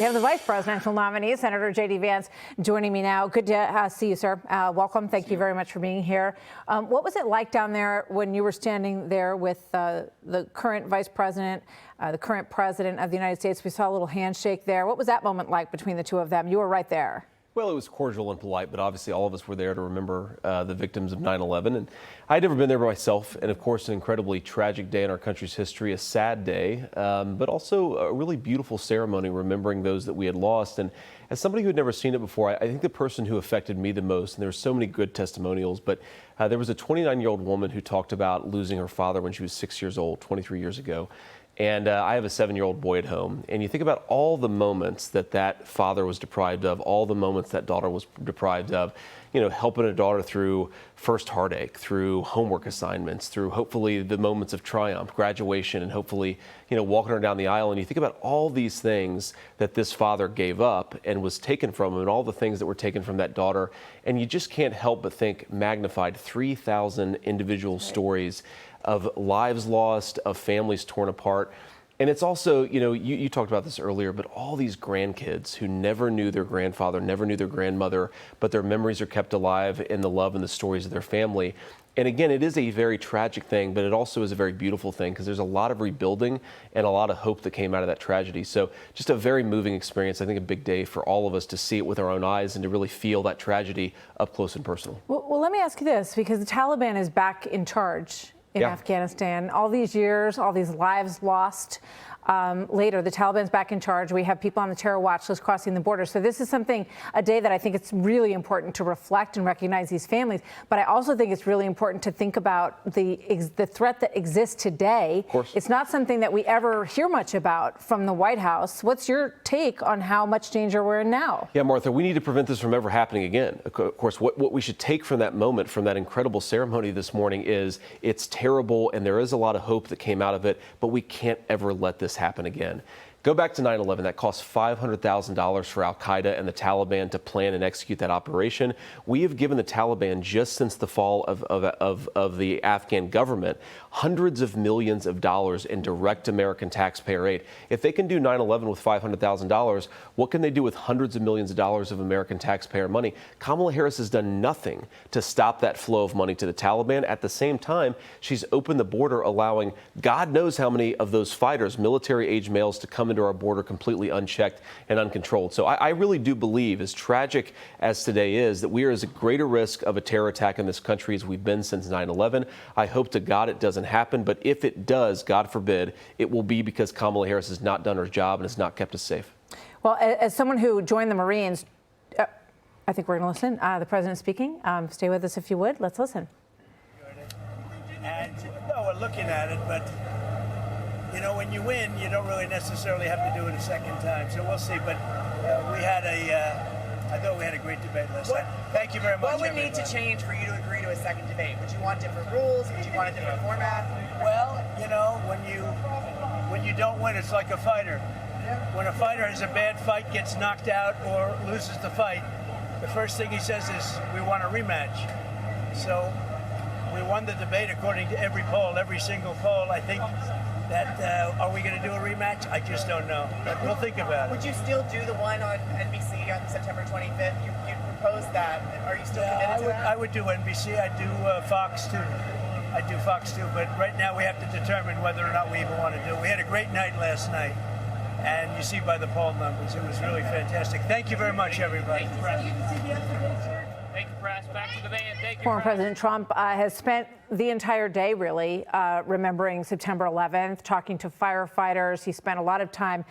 We have the vice presidential nominee, Senator JD Vance, joining me now. Good to see you, sir. Welcome. Thank you very much for being here. What was it like down there when you were standing there with the current vice president, the current president of the United States? We saw a little handshake there. What was that moment like between the two of them? You were right there. Well, it was cordial and polite, but obviously all of us were there to remember the victims of 9/11. And I'd never been there myself. And of course, an incredibly tragic day in our country's history, a sad day, but also a really beautiful ceremony remembering those that we had lost. And as somebody who had never seen it before, I think the person who affected me the most, and there were so many good testimonials, but there was a 29-year-old woman who talked about losing her father when she was 6 years old, 23 years ago. And I have a 7-year-old boy at home. And you think about all the moments that that father was deprived of, all the moments that daughter was deprived of, you know, helping a daughter through first heartache, through homework assignments, through hopefully the moments of triumph, graduation, and hopefully, you know, walking her down the aisle. And you think about all these things that this father gave up and was taken from him, and all the things that were taken from that daughter. And you just can't help but think magnified 3,000 individual stories of lives lost, of families torn apart. And it's also, you know, you talked about this earlier, but all these grandkids who never knew their grandfather, never knew their grandmother, but their memories are kept alive in the love and the stories of their family. And again, it is a very tragic thing, but it also is a very beautiful thing because there's a lot of rebuilding and a lot of hope that came out of that tragedy. So just a very moving experience. I think a big day for all of us to see it with our own eyes and to really feel that tragedy up close and personal. Well, let me ask you this, because the Taliban is back in charge in Afghanistan. All these years, all these lives lost. Later, the Taliban's back in charge. We have people on the terror watch list crossing the border. So this is a day that I think it's really important to reflect and recognize these families. But I also think it's really important to think about the threat that exists today. Of course. It's not something that we ever hear much about from the White House. What's your take on how much danger we're in now? Yeah, Martha, we need to prevent this from ever happening again. Of course, what we should take from that moment, from that incredible ceremony this morning, is it's terrible and there is a lot of hope that came out of it, but we can't ever let this happen again. Go back to 9/11. That cost $500,000 for al-Qaeda and the Taliban to plan and execute that operation. We have given the Taliban, just since the fall of the Afghan government, hundreds of millions of dollars in direct American taxpayer aid. If they can do 9/11 with $500,000, what can they do with hundreds of millions of dollars of American taxpayer money? Kamala Harris has done nothing to stop that flow of money to the Taliban. At the same time, she's opened the border, allowing God knows how many of those fighters, military-age males, to come into our border completely unchecked and uncontrolled. So I really do believe, as tragic as today is, that we are as a greater risk of a terror attack in this country as we've been since 9/11. I hope to God it doesn't happen, but if it does, God forbid, it will be because Kamala Harris has not done her job and has not kept us safe. Well, as someone who joined the Marines, I think we're going to listen. The president speaking. Stay with us if you would. Let's listen. And no, we're looking at it, but you know, when you win, you don't really necessarily have to do it a second time. So we'll see. But I thought we had a great debate last night. Thank you very much. What would need to change for you to agree to a second debate? Would you want different rules? Would you want a different format? Well, you know, when you don't win, it's like a fighter. When a fighter has a bad fight, gets knocked out, or loses the fight, the first thing he says is, "We want a rematch." So we won the debate according to every poll, every single poll. I think that, are we going to do a rematch? I just don't know, but we'll think about it. Would you still do the one on NBC on September 25th? You proposed that. Are you still committed to that? I would do NBC. I'd do Fox too. I'd do Fox too. But right now we have to determine whether or not we even want to do it. We had a great night last night, and you see by the poll numbers, it was really fantastic. Thank you very much, everybody. Thank you, press. Back to the band. Thank you. Former President Trump has spent the entire day really remembering September 11th, talking to firefighters. He spent a lot of time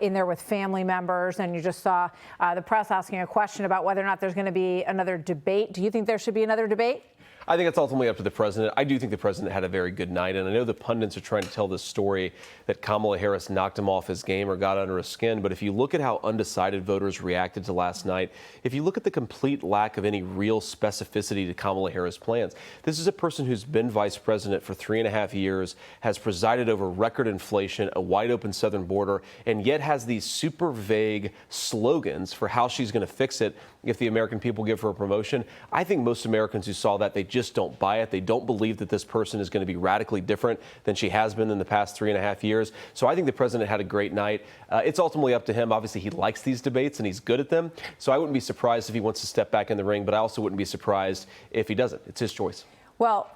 in there with family members, and you just saw the press asking a question about whether or not there's going to be another debate. Do you think there should be another debate? I think it's ultimately up to the president. I do think the president had a very good night, and I know the pundits are trying to tell this story that Kamala Harris knocked him off his game or got under his skin. But if you look at how undecided voters reacted to last night, if you look at the complete lack of any real specificity to Kamala Harris' plans, this is a person who's been vice president for 3.5 years, has presided over record inflation, a wide open southern border, and yet has these super vague slogans for how she's going to fix it if the American people give her a promotion. I think most Americans who saw that, they just just don't buy it. They don't believe that this person is going to be radically different than she has been in the past 3.5 years. So I think the president had a great night. It's ultimately up to him. Obviously, he likes these debates and he's good at them. So I wouldn't be surprised if he wants to step back in the ring, but I also wouldn't be surprised if he doesn't. It's his choice. Well,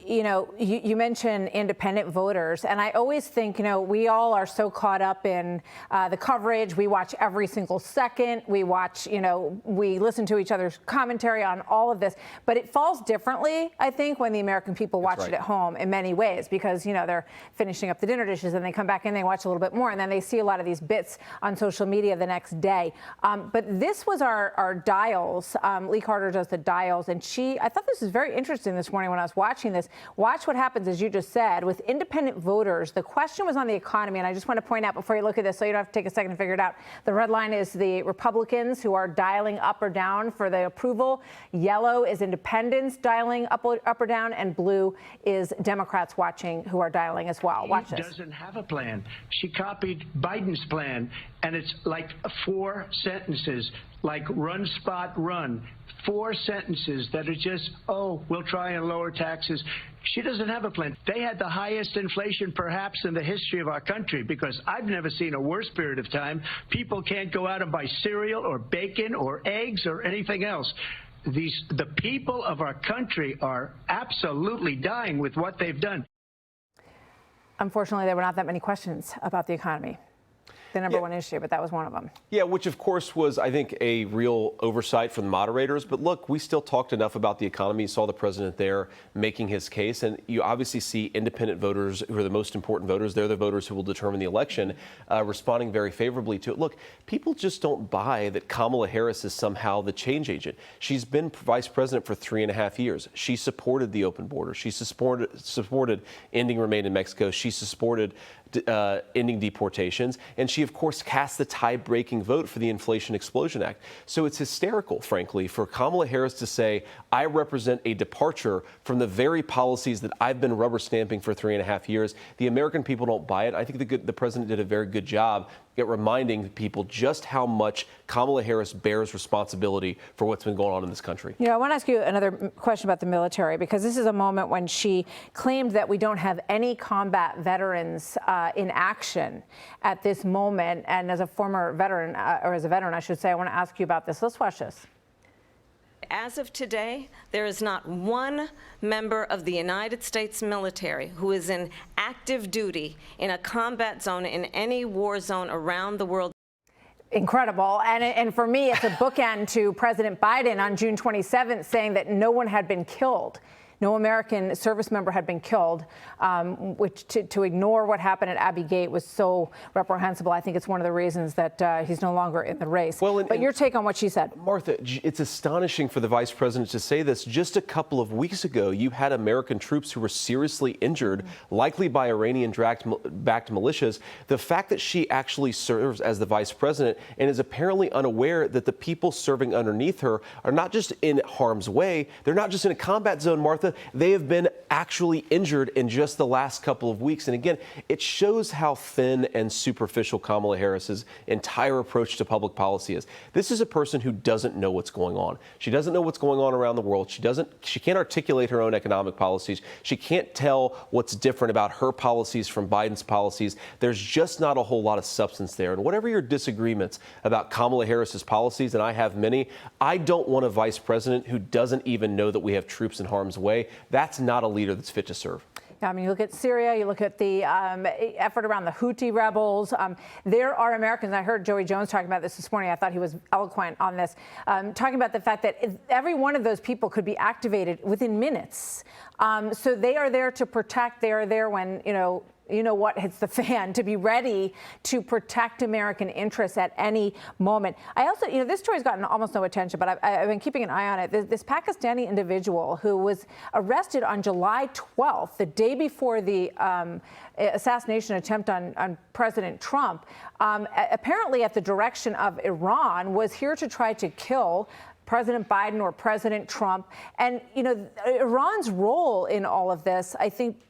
you mentioned independent voters, and I always think, we all are so caught up in the coverage. We watch every single second. We watch, we listen to each other's commentary on all of this. But it falls differently, I think, when the American people watch it at home in many ways, because, they're finishing up the dinner dishes and they come back and they watch a little bit more, and then they see a lot of these bits on social media the next day. But this was our dials. Lee Carter does the dials, and I thought this was very interesting this morning when I was watching this. Watch what happens, as you just said, with independent voters. The question was on the economy, and I just want to point out before you look at this, so you don't have to take a second to figure it out. The red line is the Republicans who are dialing up or down for the approval. Yellow is independents dialing up or down, and blue is Democrats watching who are dialing as well. Watch this. She doesn't have a plan. She copied Biden's plan, and it's like 4 sentences, like run, spot, run. 4 sentences that are just, we'll try and lower taxes. She doesn't have a plan. They had the highest inflation perhaps in the history of our country, because I've never seen a worse period of time. People can't go out and buy cereal or bacon or eggs or anything else. The people of our country are absolutely dying with what they've done. Unfortunately, there were not that many questions about the economy. The number one issue, but that was one of them. Yeah, which of course was, I think, a real oversight from the moderators. But look, we still talked enough about the economy. You saw the president there making his case. And you obviously see independent voters who are the most important voters. They're the voters who will determine the election, responding very favorably to it. Look, people just don't buy that Kamala Harris is somehow the change agent. She's been vice president for 3.5 years. She supported the open border. She supported ending remain in Mexico. She supported ending deportations. And she, of course, cast the tie-breaking vote for the Inflation Explosion Act. So it's hysterical, frankly, for Kamala Harris to say, I represent a departure from the very policies that I've been rubber stamping for 3.5 years. The American people don't buy it. I think the president did a very good job at reminding people just how much Kamala Harris bears responsibility for what's been going on in this country. I want to ask you another question about the military, because this is a moment when she claimed that we don't have any combat veterans in action at this moment. And as a former veteran, or as a veteran, I should say, I want to ask you about this. Let's watch this. As of today, there is not one member of the United States military who is in active duty in a combat zone in any war zone around the world. Incredible. And for me, it's a bookend to President Biden on June 27th saying that no one had been killed. No American service member had been killed, which to ignore what happened at Abbey Gate was so reprehensible. I think it's one of the reasons that he's no longer in the race. Well, but your take on what she said. Martha, it's astonishing for the vice president to say this. Just a couple of weeks ago, you had American troops who were seriously injured, likely by Iranian-backed militias. The fact that she actually serves as the vice president and is apparently unaware that the people serving underneath her are not just in harm's way, they're not just in a combat zone, Martha. They have been actually injured in just the last couple of weeks. And again, it shows how thin and superficial Kamala Harris's entire approach to public policy is. This is a person who doesn't know what's going on. She doesn't know what's going on around the world. She can't articulate her own economic policies. She can't tell what's different about her policies from Biden's policies. There's just not a whole lot of substance there. And whatever your disagreements about Kamala Harris's policies, and I have many, I don't want a vice president who doesn't even know that we have troops in harm's way. That's not a leader that's fit to serve. I mean, you look at Syria, you look at the effort around the Houthi rebels. There are Americans, I heard Joey Jones talking about this morning, I thought he was eloquent on this, talking about the fact that every one of those people could be activated within minutes. So they are there to protect, they are there when, you know what hits the fan, to be ready to protect American interests at any moment. I also, this story's gotten almost no attention, but I've been keeping an eye on it. This Pakistani individual who was arrested on July 12th, the day before the assassination attempt on President Trump, apparently at the direction of Iran, was here to try to kill President Biden or President Trump. And, Iran's role in all of this, I think,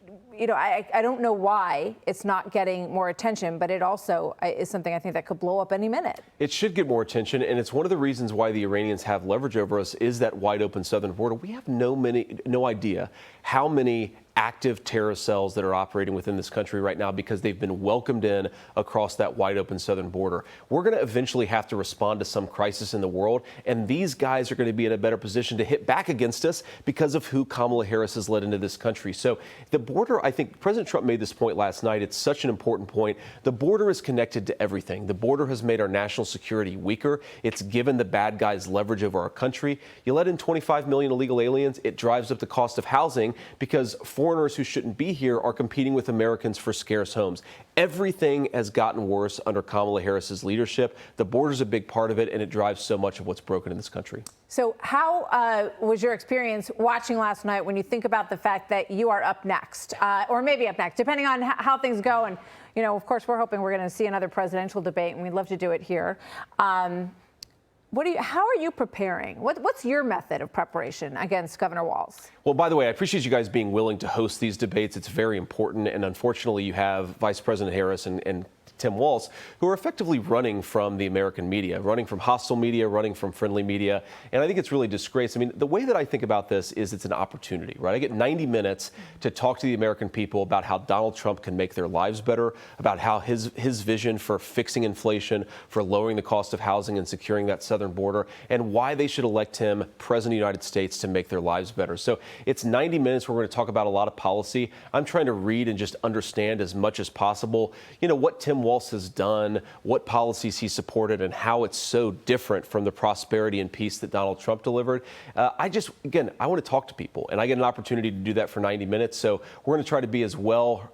I don't know why it's not getting more attention, but it also is something I think that could blow up any minute. It should get more attention, and it's one of the reasons why the Iranians have leverage over us is that wide open southern border. We have no idea how many active terror cells that are operating within this country right now because they've been welcomed in across that wide open southern border. We're going to eventually have to respond to some crisis in the world, and these guys are going to be in a better position to hit back against us because of who Kamala Harris has led into this country. So the border, I think President Trump made this point last night. It's such an important point. The border is connected to everything. The border has made our national security weaker. It's given the bad guys leverage over our country. You let in 25 million illegal aliens, it drives up the cost of housing because foreigners who shouldn't be here are competing with Americans for scarce homes. Everything has gotten worse under Kamala Harris's leadership. The border's a big part of it, and it drives so much of what's broken in this country. So how was your experience watching last night when you think about the fact that you are up next, or maybe up next, depending on how things go? And, of course, we're hoping we're going to see another presidential debate, and we'd love to do it here. How are you preparing? What's your method of preparation against Governor Walz? Well, by the way, I appreciate you guys being willing to host these debates. It's very important. And unfortunately, you have Vice President Harris and Tim Walz, who are effectively running from the American media, running from hostile media, running from friendly media. And I think it's really disgrace. I mean, the way that I think about this is it's an opportunity, right? I get 90 minutes to talk to the American people about how Donald Trump can make their lives better, about how his vision for fixing inflation, for lowering the cost of housing and securing that southern border, and why they should elect him president of the United States to make their lives better. So it's 90 minutes where we're going to talk about a lot of policy. I'm trying to read and just understand as much as possible, what Tim Walz has done, what policies he supported, and how it's so different from the prosperity and peace that Donald Trump delivered. I want to talk to people, and I get an opportunity to do that for 90 minutes. So we're going to try to be as well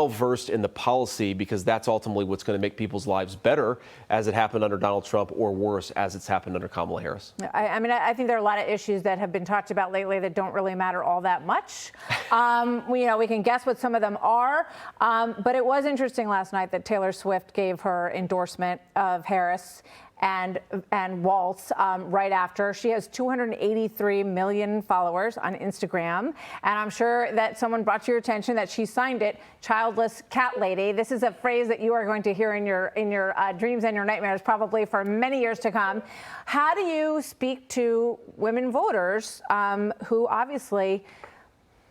versed in the policy, because that's ultimately what's going to make people's lives better as it happened under Donald Trump, or worse as it's happened under Kamala Harris. I think there are a lot of issues that have been talked about lately that don't really matter all that much. We can guess what some of them are, but it was interesting last night that Taylor Swift gave her endorsement of Harris and Walz right after. She has 283 million followers on Instagram, and I'm sure that someone brought to your attention that she signed it, childless cat lady. This is a phrase that you are going to hear in your dreams and your nightmares probably for many years to come. How do you speak to women voters who obviously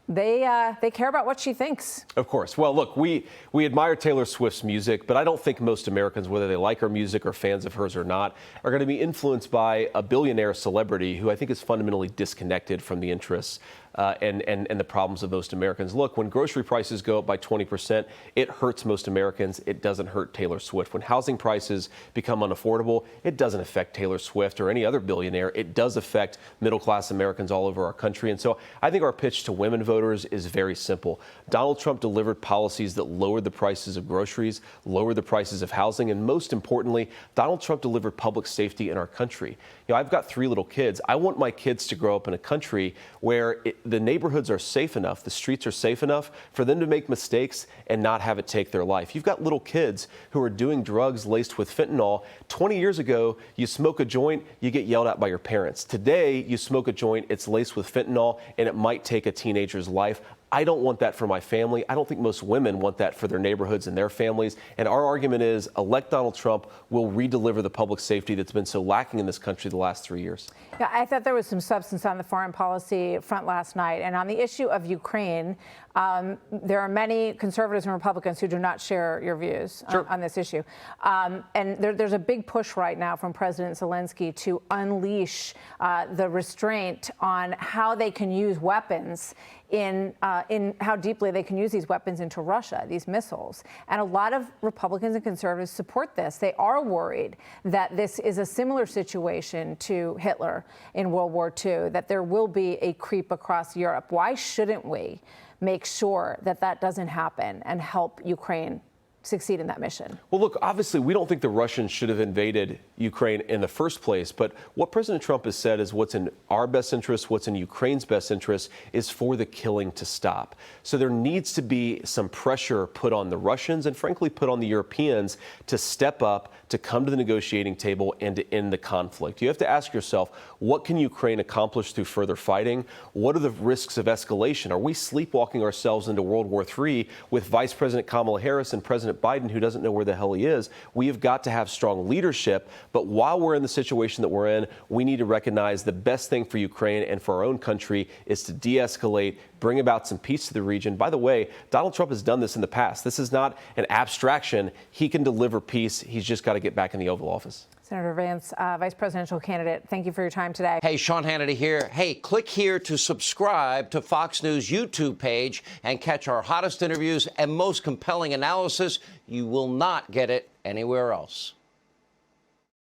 they care about what she thinks? Of course. Well, look, we admire Taylor Swift's music, but I don't think most Americans, whether they like her music or fans of hers or not, are going to be influenced by a billionaire celebrity who I think is fundamentally disconnected from the interests and the problems of most Americans. Look, when grocery prices go up by 20%, it hurts most Americans. It doesn't hurt Taylor Swift. When housing prices become unaffordable, it doesn't affect Taylor Swift or any other billionaire. It does affect middle-class Americans all over our country. And so I think our pitch to women voters is very simple. Donald Trump delivered policies that lowered the prices of groceries, lowered the prices of housing, and most importantly, Donald Trump delivered public safety in our country. I've got 3 little kids. I want my kids to grow up in a country where the neighborhoods are safe enough, the streets are safe enough for them to make mistakes and not have it take their life. You've got little kids who are doing drugs laced with fentanyl. 20 years ago, you smoke a joint, you get yelled at by your parents. Today, you smoke a joint, it's laced with fentanyl, and it might take a teenager's life. I don't want that for my family. I don't think most women want that for their neighborhoods and their families. And our argument is, elect Donald Trump, will redeliver the public safety that's been so lacking in this country the last 3 years. Yeah, I thought there was some substance on the foreign policy front last night. And on the issue of Ukraine, there are many conservatives and Republicans who do not share your views on this issue. And there's a big push right now from President Zelensky to unleash the restraint on how they can use weapons in how deeply they can use these weapons into Russia, these missiles. And a lot of Republicans and conservatives support this. They are worried that this is a similar situation to Hitler in World War II, that there will be a creep across Europe. Why shouldn't we make sure that that doesn't happen and help Ukraine succeed in that mission? Well, look, obviously, we don't think the Russians should have invaded Ukraine in the first place. But what President Trump has said is what's in our best interest, what's in Ukraine's best interest, is for the killing to stop. So there needs to be some pressure put on the Russians and, frankly, put on the Europeans to step up, to come to the negotiating table and to end the conflict. You have to ask yourself, what can Ukraine accomplish through further fighting? What are the risks of escalation? Are we sleepwalking ourselves into World War III with Vice President Kamala Harris and President Biden, who doesn't know where the hell he is? We have got to have strong leadership. But while we're in the situation that we're in, we need to recognize the best thing for Ukraine and for our own country is to de-escalate, bring about some peace to the region. By the way, Donald Trump has done this in the past. This is not an abstraction. He can deliver peace. He's just got to get back in the Oval Office. Senator Vance, vice presidential candidate, thank you for your time today. Hey, Sean Hannity here. Hey, click here to subscribe to Fox News YouTube page and catch our hottest interviews and most compelling analysis. You will not get it anywhere else.